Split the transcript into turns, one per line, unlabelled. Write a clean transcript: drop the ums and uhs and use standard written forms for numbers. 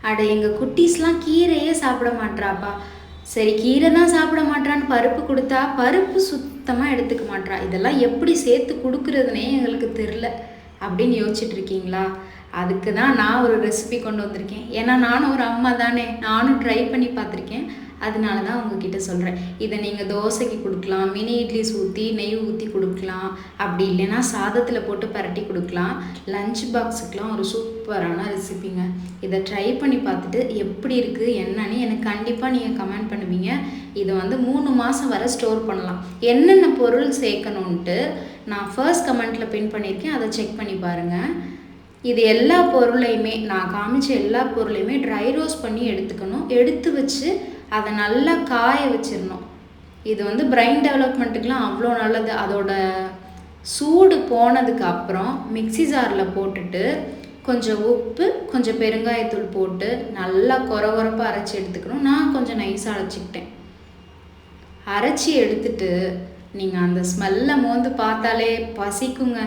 அட எங்கள் குட்டீஸ்லாம் கீரையே சாப்பிட மாட்றாப்பா. சரி கீரை தான் சாப்பிட மாட்றான்னு பருப்பு கொடுத்தா பருப்பு சுத்தமாக எடுத்துக்க மாட்றா. இதெல்லாம் எப்படி சேர்த்து கொடுக்குறதுனே எங்களுக்கு தெரில அப்படின்னு யோசிச்சுட்டு இருக்கீங்களா? அதுக்கு தான் நான் ஒரு ரெசிபி கொண்டு வந்திருக்கேன். ஏன்னா நானும் ஒரு அம்மா தானே, நானும் ட்ரை பண்ணி பார்த்துருக்கேன். அதனால தான் உங்ககிட்ட சொல்கிறேன். இதை நீங்கள் தோசைக்கு கொடுக்கலாம், மினி இட்லிஸ் ஊற்றி நெய் ஊற்றி கொடுக்கலாம், அப்படி இல்லைன்னா சாதத்தில் போட்டு பரட்டி கொடுக்கலாம். லஞ்ச் பாக்ஸுக்கெலாம் ஒரு சூப்பரான ரெசிபிங்க. இதை ட்ரை பண்ணி பார்த்துட்டு எப்படி இருக்குது என்னன்னு எனக்கு கண்டிப்பாக நீங்கள் கமெண்ட் பண்ணுவீங்க. இதை வந்து 3 மாதம் வரை ஸ்டோர் பண்ணலாம். என்னென்ன பொருள் சேர்க்கணுன்ட்டு நான் ஃபர்ஸ்ட் கமெண்ட்டில் பின் பண்ணியிருக்கேன், அதை செக் பண்ணி பாருங்கள். இது எல்லா பொருளையுமே நான் காமிச்ச எல்லா பொருளையுமே ட்ரை ரோஸ்ட் பண்ணி எடுத்துக்கணும். எடுத்து வச்சு அதை நல்லா காய வச்சிடணும். இது வந்து பிரெயின் டெவலப்மெண்ட்டுக்கெலாம் அவ்வளோ நல்லது. அதோட சூடு போனதுக்கு அப்புறம் மிக்ஸி ஜாரில் போட்டுட்டு கொஞ்சம் உப்பு கொஞ்சம் பெருங்காயத்தூள் போட்டு நல்லா கொரகொரப்பாக அரைச்சி எடுத்துக்கணும். நான் கொஞ்சம் நைஸாக அரைச்சிக்கிட்டேன். அரைச்சி எடுத்துட்டு நீங்கள் அந்த ஸ்மெல்லை மோந்து பார்த்தாலே பசிக்குங்க.